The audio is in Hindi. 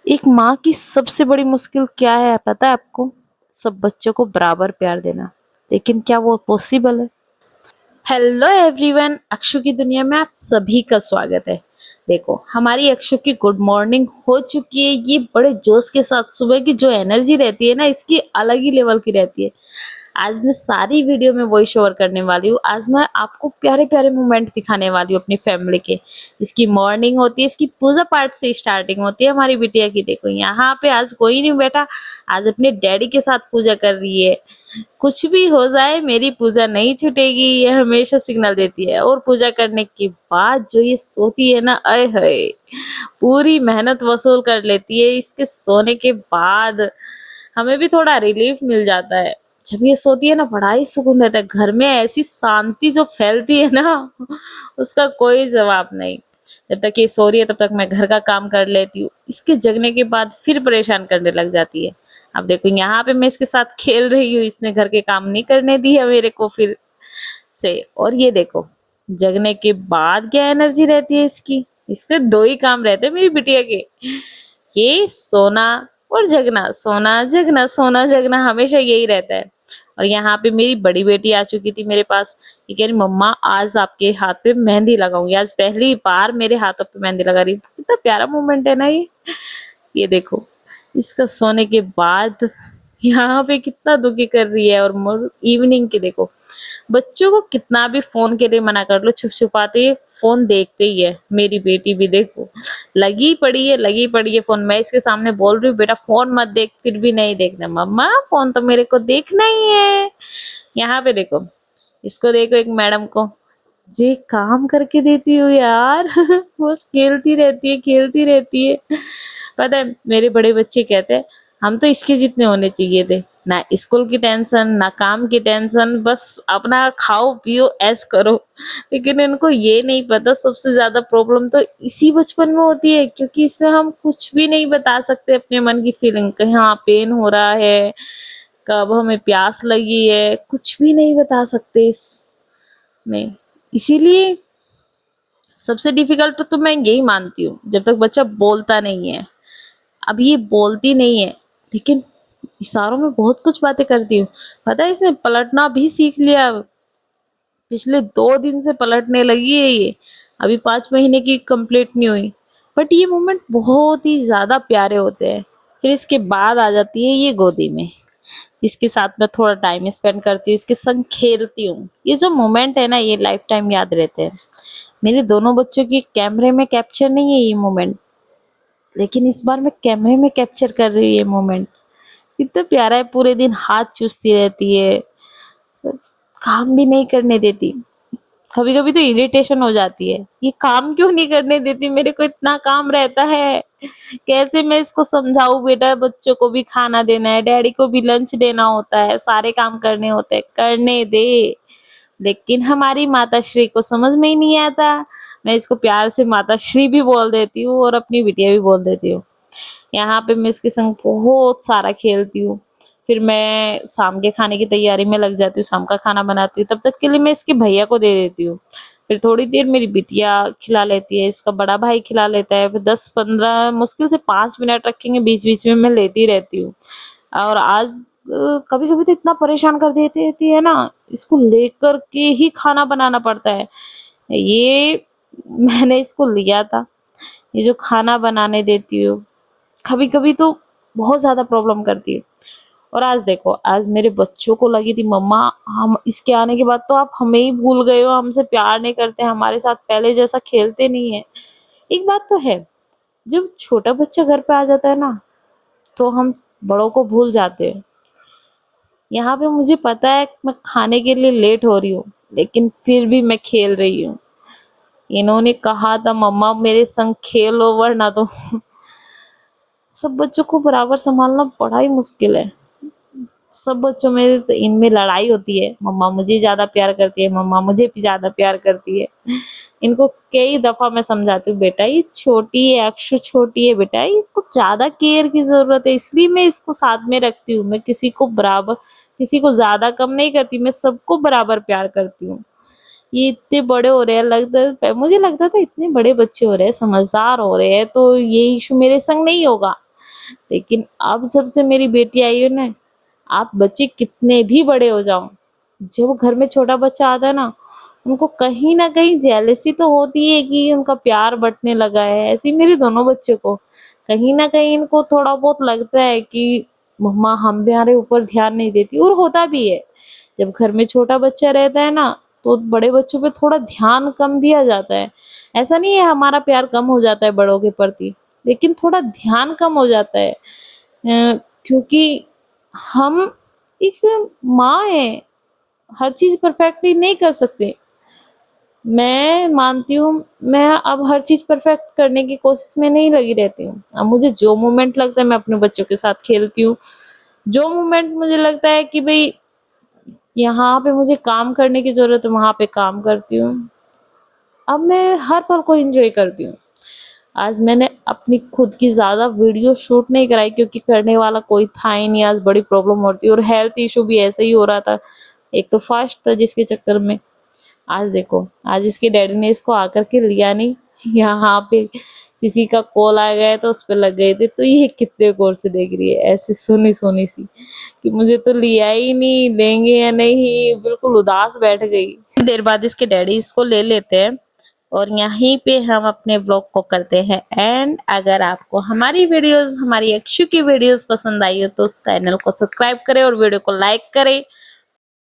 एक माँ की सबसे बड़ी मुश्किल क्या है पता है आपको? सब बच्चों को बराबर प्यार देना। लेकिन क्या वो पॉसिबल है? हेलो एवरीवन, अक्षु की दुनिया में आप सभी का स्वागत है। देखो, हमारी अक्षु की गुड मॉर्निंग हो चुकी है। ये बड़े जोश के साथ सुबह की जो एनर्जी रहती है ना, इसकी अलग ही लेवल की रहती है। आज मैं सारी वीडियो में वॉइस ओवर करने वाली हूँ। आज मैं आपको प्यारे प्यारे मोमेंट दिखाने वाली हूँ अपनी फैमिली के। इसकी मॉर्निंग होती है, इसकी पूजा पाठ से स्टार्टिंग होती है हमारी बिटिया की। देखो यहाँ पे आज कोई नहीं बैठा, आज अपने डैडी के साथ पूजा कर रही है। कुछ भी हो जाए मेरी पूजा नहीं छूटेगी, ये हमेशा सिग्नल देती है। और पूजा करने के बाद जो ये सोती है ना, अय है, पूरी मेहनत वसूल कर लेती है। इसके सोने के बाद हमें भी थोड़ा रिलीफ मिल जाता है। जब ये सोती है ना, बड़ा ही सुकून रहता है। घर में ऐसी शांति जो फैलती है ना, उसका कोई जवाब नहीं। जब तक ये सो रही है तब तक मैं घर का काम कर लेती हूँ। इसके जगने के बाद फिर परेशान करने लग जाती है। अब देखो यहाँ पे मैं इसके साथ खेल रही हूँ, इसने घर के काम नहीं करने दी है मेरे को फिर से। और ये देखो, जगने के बाद क्या एनर्जी रहती है इसकी। इसके दो ही काम रहते हैं मेरी बिटिया के, ये सोना और जगना। सोना जगना, सोना जगना, हमेशा यही रहता है। और यहाँ पे मेरी बड़ी बेटी आ चुकी थी मेरे पास। ये कह रही, मम्मा आज आपके हाथ पे मेहंदी लगाऊंगी। आज पहली बार मेरे हाथों पे मेहंदी लगा रही। कितना प्यारा मोमेंट है ना ये देखो, इसका सोने के बाद यहाँ पे कितना दुखी कर रही है। और इवनिंग के देखो, बच्चों को कितना भी फोन के लिए मना कर लो, छुप छुपाते ही फोन देखते ही है। मेरी बेटी भी देखो, लगी पड़ी है फोन। मैं इसके सामने बोल रही हूँ, बेटा फोन मत देख, फिर भी नहीं देखना। मम्मा फोन तो मेरे को देखना ही है। यहाँ पे देखो, इसको देखो, एक मैडम को जे काम करके देती हूँ यार। वो खेलती रहती है। पता है, मेरे बड़े बच्चे कहते हैं हम तो इसके जितने होने चाहिए थे। ना स्कूल की टेंशन, ना काम की टेंशन, बस अपना खाओ पियो ऐश करो। लेकिन इनको ये नहीं पता, सबसे ज्यादा प्रॉब्लम तो इसी बचपन में होती है। क्योंकि इसमें हम कुछ भी नहीं बता सकते अपने मन की फीलिंग, कहाँ पेन हो रहा है, कब हमें प्यास लगी है, कुछ भी नहीं बता सकते इसमें। इसीलिए सबसे डिफिकल्ट तो मैं यही मानती हूँ, जब तक बच्चा बोलता नहीं है। अब ये बोलती नहीं है, लेकिन इशारों में बहुत कुछ बातें करती हूँ। पता है, इसने पलटना भी सीख लिया। पिछले 2 दिन से पलटने लगी है ये। अभी 5 महीने की कंप्लीट नहीं हुई। बट ये मोमेंट बहुत ही ज्यादा प्यारे होते हैं। फिर इसके बाद आ जाती है ये गोदी में। इसके साथ मैं थोड़ा टाइम स्पेंड करती हूँ, इसके संग खेलती हूँ। ये जो मोमेंट है ना, ये लाइफ टाइम याद रहते हैं। मेरे दोनों बच्चों की कैमरे में कैप्चर नहीं है ये मोमेंट, लेकिन इस बार मैं कैमरे में कैप्चर कर रही हूँ ये मोमेंट। इतना प्यारा है। पूरे दिन हाथ चूसती रहती है, सब काम भी नहीं करने देती। कभी कभी तो इरिटेशन हो जाती है, ये काम क्यों नहीं करने देती, मेरे को इतना काम रहता है। कैसे मैं इसको समझाऊं, बेटा बच्चों को भी खाना देना है, डैडी को भी लंच देना होता है, सारे काम करने होते हैं, करने दे। लेकिन हमारी माता श्री को समझ में ही नहीं आता। मैं इसको प्यार से माता श्री भी बोल देती हूँ और अपनी बिटिया भी बोल देती हूँ। यहाँ पे मैं इसके संग बहुत सारा खेलती हूँ। फिर मैं शाम के खाने की तैयारी में लग जाती हूँ, शाम का खाना बनाती हूँ। तब तक के लिए मैं इसके भैया को दे देती हूँ। फिर थोड़ी देर मेरी बिटिया खिला लेती है, इसका बड़ा भाई खिला लेता है। फिर 10-15, मुश्किल से 5 मिनट रखेंगे, बीच बीच में मैं लेती रहती हूँ। और आज कभी कभी तो इतना परेशान कर देती रहती है ना, इसको लेकर के ही खाना बनाना पड़ता है। ये मैंने इसको लिया था, ये जो खाना बनाने देती हूँ, कभी कभी तो बहुत ज्यादा प्रॉब्लम करती है। और आज देखो, आज मेरे बच्चों को लगी थी, मम्मा हम इसके आने के बाद तो आप हमें ही भूल गए हो, हमसे प्यार नहीं करते, हमारे साथ पहले जैसा खेलते नहीं है। एक बात तो है, जब छोटा बच्चा घर पे आ जाता है ना, तो हम बड़ों को भूल जाते हैं। यहाँ पे मुझे पता है मैं खाने के लिए लेट हो रही हूँ, लेकिन फिर भी मैं खेल रही हूँ। इन्होंने कहा था मम्मा मेरे संग खेलो, वरना तो सब बच्चों को बराबर संभालना बड़ा ही मुश्किल है। सब बच्चों में तो इनमें लड़ाई होती है, मम्मा मुझे ज्यादा प्यार करती है, मम्मा मुझे भी ज्यादा प्यार करती है। इनको कई दफा मैं समझाती हूँ, बेटा ये छोटी है, अक्षु छोटी है बेटा, इसको ज्यादा केयर की जरूरत है, इसलिए मैं इसको साथ में रखती हूँ। मैं किसी को बराबर, किसी को ज्यादा कम नहीं करती, मैं सबको बराबर प्यार करती हूँ। ये इतने बड़े हो रहे हैं, लगता है मुझे लगता था इतने बड़े बच्चे हो रहे हैं, समझदार हो रहे हैं, तो ये इशू मेरे संग नहीं होगा। लेकिन अब जब से मेरी बेटी आई है ना, आप बच्चे कितने भी बड़े हो जाओ, जब घर में छोटा बच्चा आता है ना, उनको कहीं न कहीं जेलसी तो होती है कि उनका प्यार बँटने लगा है। ऐसे ही मेरे दोनों बच्चे को कहीं न कहीं इनको थोड़ा बहुत लगता है कि मम्मा हमारे ऊपर ध्यान नहीं देती, और होता भी है। जब घर में छोटा बच्चा रहता है ना, तो बड़े बच्चों पे थोड़ा ध्यान कम दिया जाता है। ऐसा नहीं है हमारा प्यार कम हो जाता है बड़ों के प्रति, लेकिन थोड़ा ध्यान कम हो जाता है। क्योंकि हम एक माँ हैं, हर चीज़ परफेक्टली नहीं कर सकते। मैं मानती हूँ, मैं अब हर चीज़ परफेक्ट करने की कोशिश में नहीं लगी रहती हूँ। अब मुझे जो मोमेंट लगता है मैं अपने बच्चों के साथ खेलती हूँ। जो मोमेंट मुझे लगता है कि भई यहाँ पे मुझे काम करने की ज़रूरत है, वहाँ पे काम करती हूँ। अब मैं हर पल को एन्जॉय करती हूँ। आज मैंने अपनी खुद की ज़्यादा वीडियो शूट नहीं कराई, क्योंकि करने वाला कोई था ही नहीं। आज बड़ी प्रॉब्लम होती, और हेल्थ इश्यू भी ऐसे ही हो रहा था। एक तो फास्ट था जिसके चक्कर में आज देखो, आज इसके डैडी ने इसको आकर के लिया नहीं। यहाँ पे किसी का कॉल आ गया तो उस पे लग गए थे। तो ये कितने गौर से देख रही है ऐसी सोनी सोनी सी, कि मुझे तो लिया ही नहीं, लेंगे या नहीं, बिल्कुल उदास बैठ गई। देर बाद इसके डैडी इसको ले लेते हैं, और यहीं पे हम अपने ब्लॉग को करते हैं एंड। अगर आपको हमारी वीडियोस, हमारी अक्षु की वीडियोस पसंद आई हो तो चैनल को सब्सक्राइब करें और वीडियो को लाइक करें।